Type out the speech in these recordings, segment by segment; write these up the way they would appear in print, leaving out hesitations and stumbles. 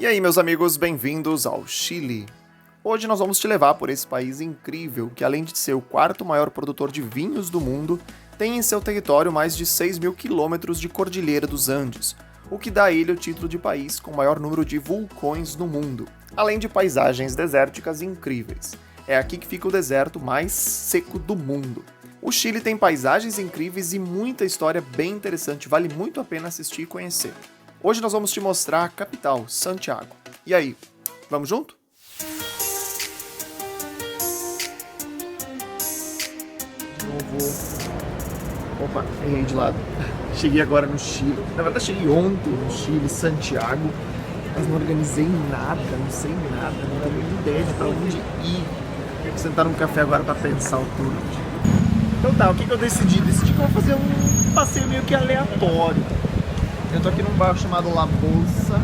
E aí, meus amigos, bem-vindos ao Chile. Hoje nós vamos te levar por esse país incrível que, além de ser o quarto maior produtor de vinhos do mundo, tem em seu território mais de 6.000 quilômetros de Cordilheira dos Andes, o que dá a ele o título de país com o maior número de vulcões no mundo, além de paisagens desérticas incríveis. É aqui que fica o deserto mais seco do mundo. O Chile tem paisagens incríveis e muita história bem interessante, vale muito a pena assistir e conhecer. Hoje nós vamos te mostrar a capital, Santiago. E aí, vamos junto? De novo. Opa, errei de lado. Cheguei agora no Chile. Na verdade, cheguei ontem no Chile, Santiago, mas não organizei nada, não sei nada, não tenho nem ideia de pra onde ir. Vou sentar num café agora pra pensar o turno. Então tá, o que eu decidi? Decidi que eu vou fazer um passeio meio que aleatório. Eu tô aqui num bairro chamado La Bolsa,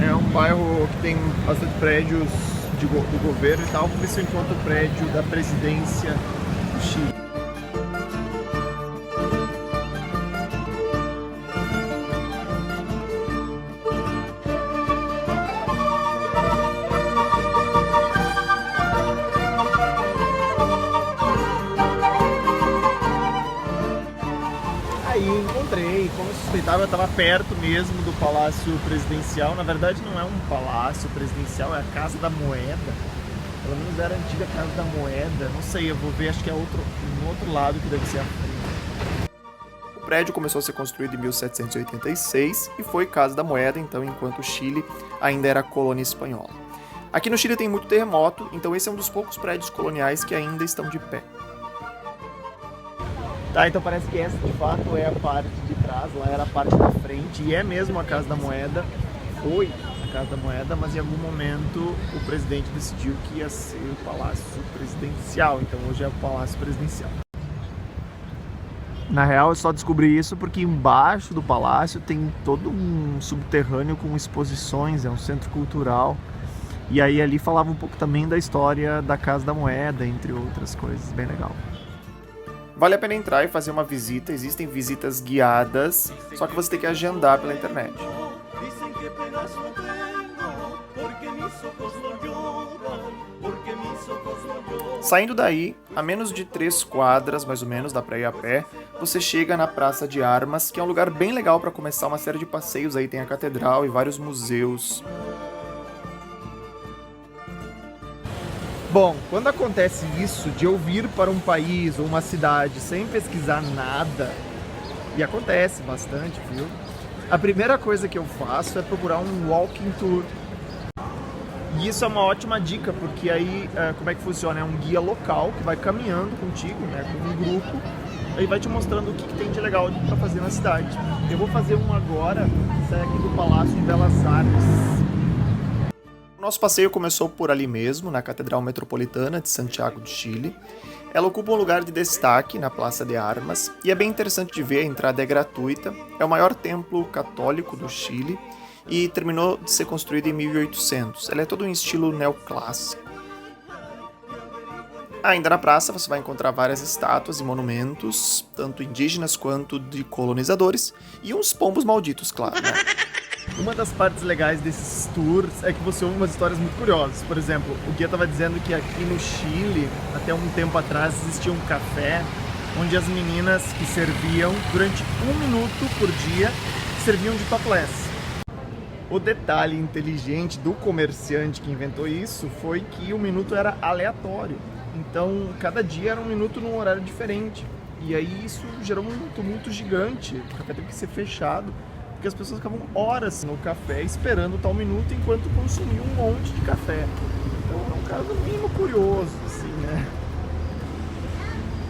é um bairro que tem bastante prédios do governo e tal. Vamos ver se eu encontro o prédio da presidência do Chile. Aí encontrei, como eu suspeitava, eu estava perto mesmo do Palácio Presidencial. Na verdade não é um palácio presidencial, é a Casa da Moeda. Pelo menos era a antiga Casa da Moeda, não sei, eu vou ver, acho que é um outro lado que deve ser a frente. O prédio começou a ser construído em 1786 e foi Casa da Moeda, então, enquanto o Chile ainda era colônia espanhola. Aqui no Chile tem muito terremoto, então esse é um dos poucos prédios coloniais que ainda estão de pé. Tá, então parece que essa de fato é a parte de trás, lá era a parte da frente, e é mesmo a Casa da Moeda, foi a Casa da Moeda, mas em algum momento o presidente decidiu que ia ser o Palácio Presidencial, então hoje é o Palácio Presidencial. Na real eu só descobri isso porque embaixo do palácio tem todo um subterrâneo com exposições, é um centro cultural, e aí ali falava um pouco também da história da Casa da Moeda, entre outras coisas, bem legal. Vale a pena entrar e fazer uma visita, existem visitas guiadas, só que você tem que agendar pela internet. Saindo daí, a menos de 3 quadras, mais ou menos, dá pra ir a pé, você chega na Praça de Armas, que é um lugar bem legal para começar uma série de passeios, aí tem a catedral e vários museus. Bom, quando acontece isso, de eu vir para um país ou uma cidade sem pesquisar nada, e acontece bastante, viu? A primeira coisa que eu faço é procurar um walking tour. E isso é uma ótima dica, porque aí, como é que funciona? É um guia local que vai caminhando contigo, né, com um grupo, aí vai te mostrando o que tem de legal para fazer na cidade. Eu vou fazer um agora, sai aqui do Palácio de Belas Artes. Nosso passeio começou por ali mesmo, na Catedral Metropolitana de Santiago do Chile. Ela ocupa um lugar de destaque na Praça de Armas e é bem interessante de ver, a entrada é gratuita. É o maior templo católico do Chile e terminou de ser construído em 1800. Ela é todo em estilo neoclássico. Ainda na praça você vai encontrar várias estátuas e monumentos, tanto indígenas quanto de colonizadores, e uns pombos malditos, claro, né? Uma das partes legais desses tours é que você ouve umas histórias muito curiosas. Por exemplo, o guia estava dizendo que aqui no Chile, até um tempo atrás, existia um café onde as meninas que serviam, durante 1 minuto por dia, serviam de topless. O detalhe inteligente do comerciante que inventou isso foi que o minuto era aleatório. Então, cada dia era 1 minuto num horário diferente. E aí isso gerou um tumulto gigante. O café teve que ser fechado, porque as pessoas ficavam horas no café esperando tal minuto enquanto consumiam um monte de café. Então é um caso mínimo curioso, assim, né?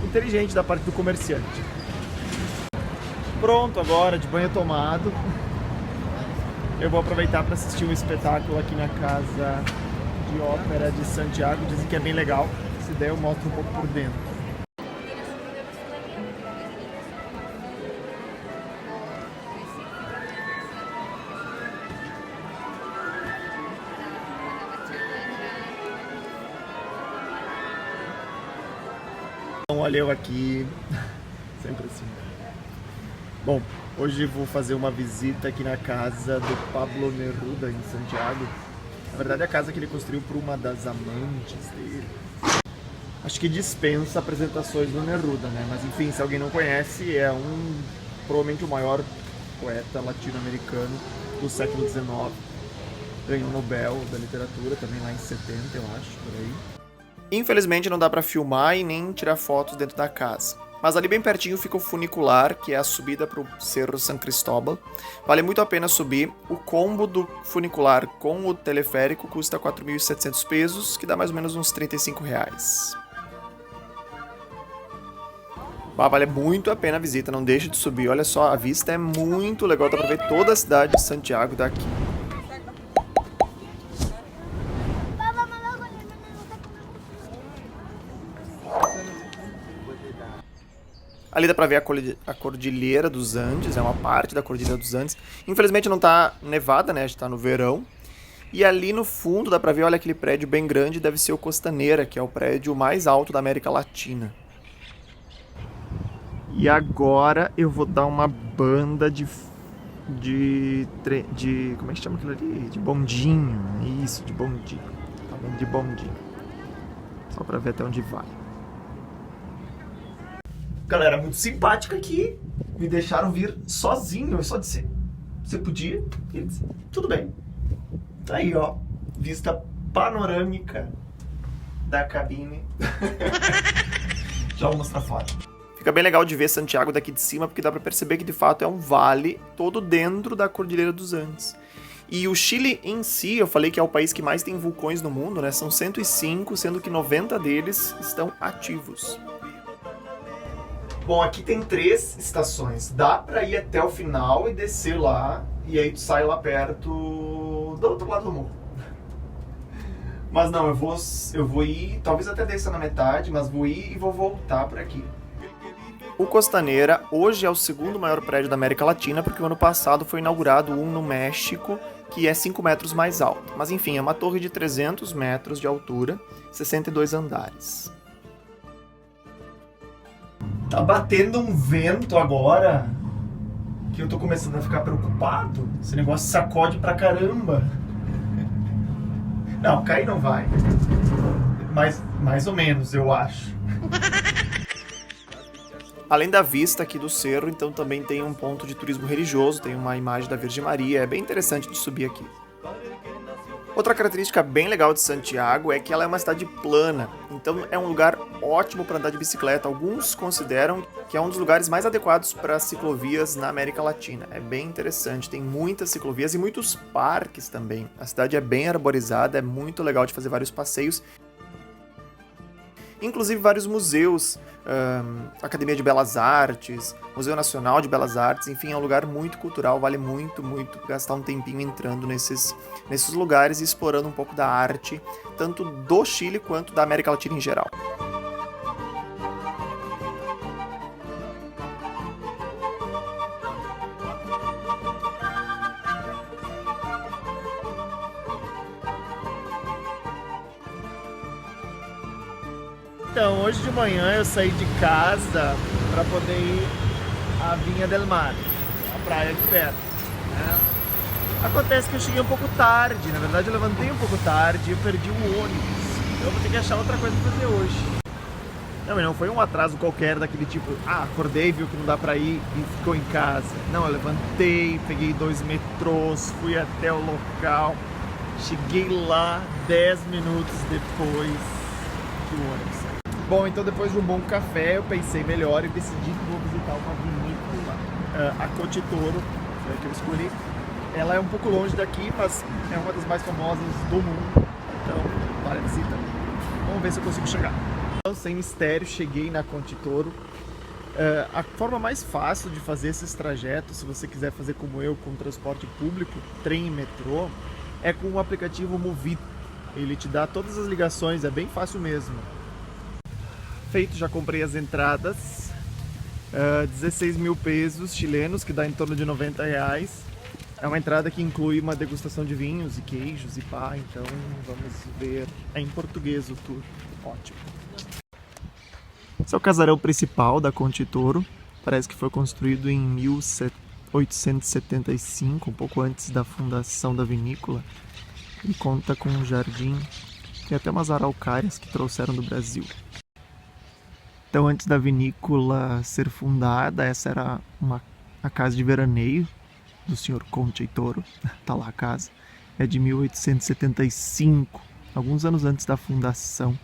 Inteligente da parte do comerciante. Pronto, agora de banho tomado, eu vou aproveitar para assistir um espetáculo aqui na Casa de Ópera de Santiago. Dizem que é bem legal, se der eu mostro um pouco por dentro. Olha eu aqui, sempre assim. Bom, hoje vou fazer uma visita aqui na casa do Pablo Neruda, em Santiago. Na verdade, a casa que ele construiu para uma das amantes dele. Acho que dispensa apresentações do Neruda, né? Mas enfim, se alguém não conhece, é provavelmente o maior poeta latino-americano do século XIX. Ganhou o Nobel da Literatura também lá em 70, eu acho, por aí. Infelizmente não dá pra filmar e nem tirar fotos dentro da casa. Mas ali bem pertinho fica o funicular, que é a subida pro Cerro San Cristóbal. Vale muito a pena subir. O combo do funicular com o teleférico custa 4.700 pesos, que dá mais ou menos uns R$35. Vale muito a pena a visita, não deixe de subir. Olha só, a vista é muito legal, dá pra ver toda a cidade de Santiago daqui. Ali dá pra ver a Cordilheira dos Andes, é uma parte da Cordilheira dos Andes. Infelizmente não tá nevada, né? A gente tá no verão. E ali no fundo dá pra ver, olha, aquele prédio bem grande, deve ser o Costaneira, que é o prédio mais alto da América Latina. E agora eu vou dar uma banda de como é que chama aquilo ali? De bondinho. Isso, de bondinho. Tá bom, de bondinho. Só pra ver até onde vai. Galera, muito simpática aqui. Me deixaram vir sozinho. Eu só disse, você podia? E ele disse, tudo bem. Tá aí, ó. Vista panorâmica da cabine. Já vou mostrar fora. Fica bem legal de ver Santiago daqui de cima, porque dá pra perceber que de fato é um vale todo dentro da Cordilheira dos Andes. E o Chile em si, eu falei que é o país que mais tem vulcões no mundo, né? São 105, sendo que 90 deles estão ativos. Bom, aqui tem 3 estações. Dá pra ir até o final e descer lá, e aí tu sai lá perto do outro lado do morro. Mas não, eu vou ir, talvez até desça na metade, mas vou ir e vou voltar por aqui. O Costaneira hoje é o segundo maior prédio da América Latina, porque o ano passado foi inaugurado um no México, que é 5 metros mais alto. Mas enfim, é uma torre de 300 metros de altura, 62 andares. Tá batendo um vento agora, que eu tô começando a ficar preocupado. Esse negócio sacode pra caramba. Não, cair não vai. Mas mais ou menos, eu acho. Além da vista aqui do cerro, então também tem um ponto de turismo religioso, tem uma imagem da Virgem Maria, é bem interessante de subir aqui. Outra característica bem legal de Santiago é que ela é uma cidade plana, então é um lugar ótimo para andar de bicicleta. Alguns consideram que é um dos lugares mais adequados para ciclovias na América Latina. É bem interessante, tem muitas ciclovias e muitos parques também. A cidade é bem arborizada, é muito legal de fazer vários passeios. Inclusive vários museus, Academia de Belas Artes, Museu Nacional de Belas Artes, enfim, é um lugar muito cultural, vale muito gastar um tempinho entrando nesses lugares e explorando um pouco da arte, tanto do Chile quanto da América Latina em geral. Então, hoje de manhã eu saí de casa para poder ir à Vinha del Mar, a praia de perto, né? Acontece que eu cheguei um pouco tarde, na verdade eu levantei um pouco tarde e eu perdi o ônibus. Então eu vou ter que achar outra coisa para fazer hoje. Não foi um atraso qualquer daquele tipo, acordei, viu que não dá para ir e ficou em casa. Não, eu levantei, peguei 2 metrôs, fui até o local, cheguei lá 10 minutos depois que o ônibus saiu. Bom, então depois de um bom café eu pensei melhor e decidi que vou visitar uma vinícola, a Cotitoro, que eu escolhi. Ela é um pouco longe daqui, mas é uma das mais famosas do mundo, então vale a visita. Vamos ver se eu consigo chegar. Então, sem mistério, cheguei na Cotitoro. A forma mais fácil de fazer esses trajetos, se você quiser fazer como eu, com transporte público, trem e metrô, é com o aplicativo Movito. Ele te dá todas as ligações, é bem fácil mesmo. Feito, já comprei as entradas, 16 mil pesos chilenos, que dá em torno de R$90. É uma entrada que inclui uma degustação de vinhos e queijos e pá, então vamos ver. É em português o tour, ótimo. Esse é o casarão principal da Cotitoro. Parece que foi construído em 1875, um pouco antes da fundação da vinícola. E conta com um jardim. Tem até umas araucárias que trouxeram do Brasil. Então, antes da vinícola ser fundada, essa era a casa de veraneio do Sr. Conte Toro. Tá lá a casa. É de 1875, alguns anos antes da fundação.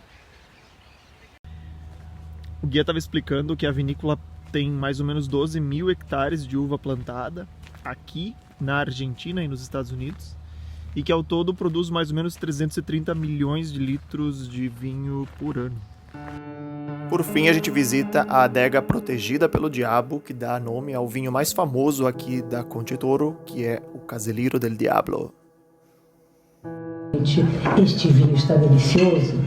O guia estava explicando que a vinícola tem mais ou menos 12 mil hectares de uva plantada aqui na Argentina e nos Estados Unidos, e que ao todo produz mais ou menos 330 milhões de litros de vinho por ano. Por fim, a gente visita a adega protegida pelo diabo, que dá nome ao vinho mais famoso aqui da Conte Toro, que é o Caseleiro del Diablo. Este vinho está delicioso.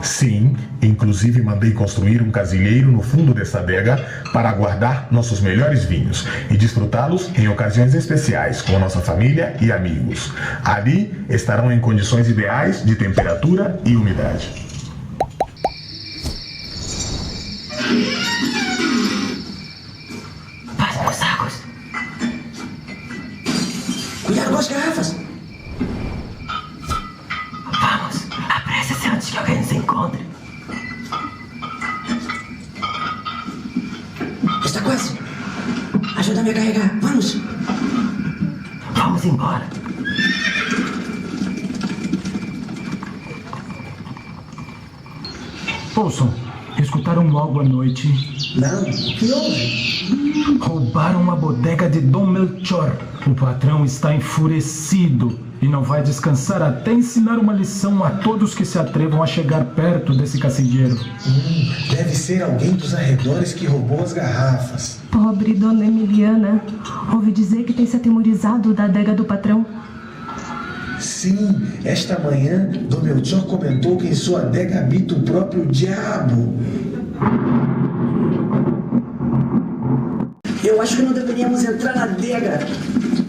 Sim, inclusive mandei construir um casilheiro no fundo dessa adega para guardar nossos melhores vinhos e desfrutá-los em ocasiões especiais com nossa família e amigos. Ali estarão em condições ideais de temperatura e umidade. Passa os sacos. Cuidado com as garrafas. Vamos, apresse-se antes que alguém nos encontre. Está quase. Ajuda-me a carregar. Vamos. Vamos embora. Ouçam, escutaram logo à noite? Não, o que houve? Roubaram a bodega de Dom Melchor. O patrão está enfurecido e não vai descansar até ensinar uma lição a todos que se atrevam a chegar perto desse cacilheiro. Deve ser alguém dos arredores que roubou as garrafas. Pobre Dona Emiliana. Ouvi dizer que tem se atemorizado da adega do patrão. Sim, esta manhã, Dom Melchor comentou que em sua adega habita o próprio diabo. Eu acho que não deveríamos entrar na adega.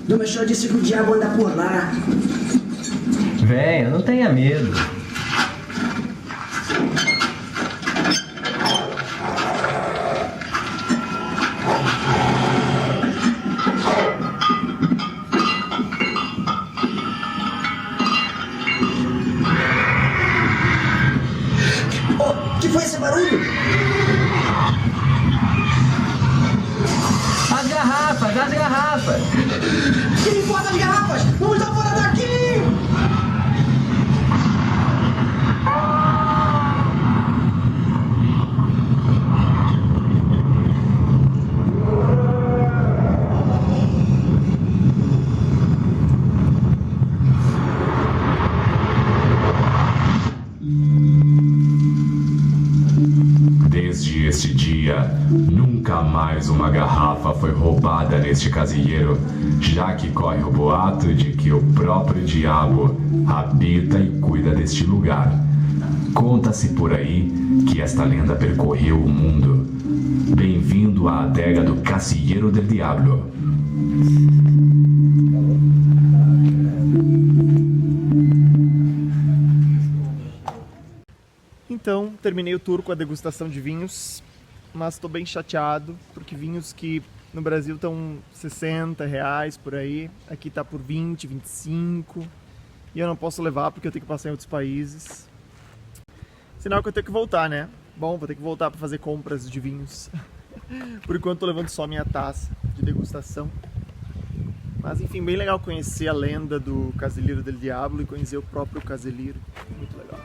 Dom Melchor disse que o diabo anda por lá. Venha, não tenha medo. Oh, que foi esse barulho? As garrafas, as garrafas! Que importa as garrafas? Vamos dar fora daqui! Desde este dia, nunca mais uma garrafa foi roubada neste casilheiro, já que corre o boato de que o próprio diabo habita e cuida deste lugar. Conta-se por aí que esta lenda percorreu o mundo. Bem-vindo à adega do Casilleiro del Diablo. Então, terminei o tour com a degustação de vinhos, mas estou bem chateado, porque vinhos que no Brasil estão R$60 por aí, aqui está por 20, 25, e eu não posso levar porque eu tenho que passar em outros países. Sinal que eu tenho que voltar, né? Bom, vou ter que voltar para fazer compras de vinhos. Por enquanto estou levando só minha taça de degustação. Mas enfim, bem legal conhecer a lenda do Caseleiro del Diablo e conhecer o próprio Caseleiro. Muito legal.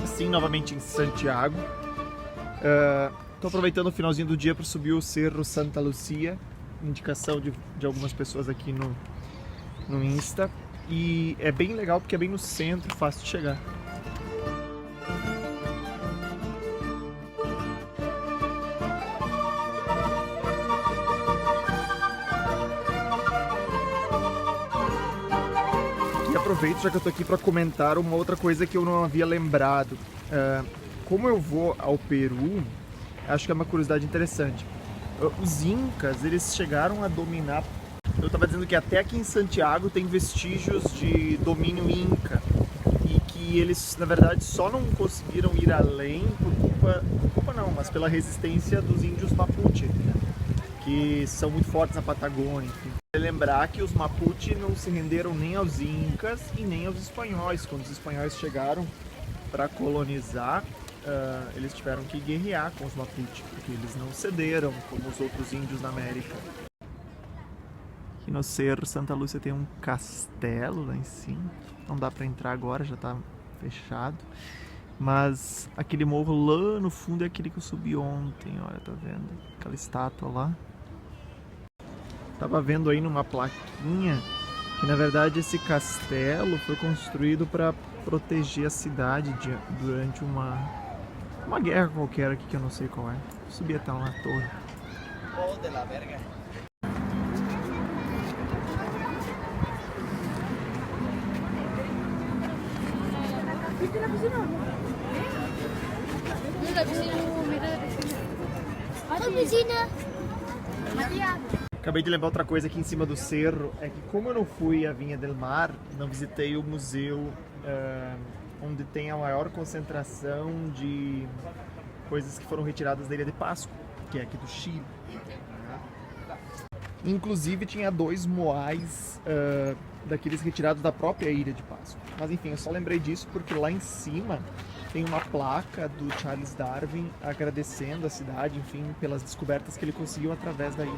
Assim, novamente em Santiago. Estou aproveitando o finalzinho do dia para subir o Cerro Santa Lucia. Indicação de algumas pessoas aqui no Insta. E é bem legal porque é bem no centro, fácil de chegar. E aproveito, já que eu tô aqui, para comentar uma outra coisa que eu não havia lembrado. Como eu vou ao Peru, acho que é uma curiosidade interessante. Os Incas, eles chegaram a dominar. Eu estava dizendo que até aqui em Santiago tem vestígios de domínio Inca. e eles, na verdade, só não conseguiram ir além por culpa não, mas pela resistência dos índios Mapuche, né? Que são muito fortes na Patagônia. Enfim. Lembrar que os Mapuche não se renderam nem aos incas e nem aos espanhóis. Quando os espanhóis chegaram para colonizar, eles tiveram que guerrear com os Mapuche, porque eles não cederam como os outros índios na América. Aqui no Cerro Santa Lúcia tem um castelo lá em cima. Não dá para entrar agora, já está fechado. Mas aquele morro lá no fundo é aquele que eu subi ontem, olha, tá vendo? Aquela estátua lá. Tava vendo aí numa plaquinha que na verdade esse castelo foi construído para proteger a cidade durante uma guerra qualquer aqui que eu não sei qual é. Subi até lá na torre. Acabei de lembrar outra coisa aqui em cima do cerro, é que como eu não fui à Vinha del Mar, não visitei o museu onde tem a maior concentração de coisas que foram retiradas da Ilha de Páscoa, que é aqui do Chile. Inclusive tinha 2 moais daqueles retirados da própria Ilha de Páscoa. Mas enfim, eu só lembrei disso porque lá em cima tem uma placa do Charles Darwin agradecendo a cidade, enfim, pelas descobertas que ele conseguiu através da ilha.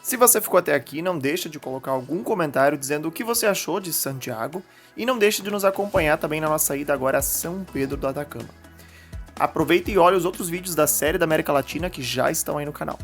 Se você ficou até aqui, não deixa de colocar algum comentário dizendo o que você achou de Santiago e não deixe de nos acompanhar também na nossa ida agora a São Pedro do Atacama. Aproveita e olhe os outros vídeos da série da América Latina que já estão aí no canal.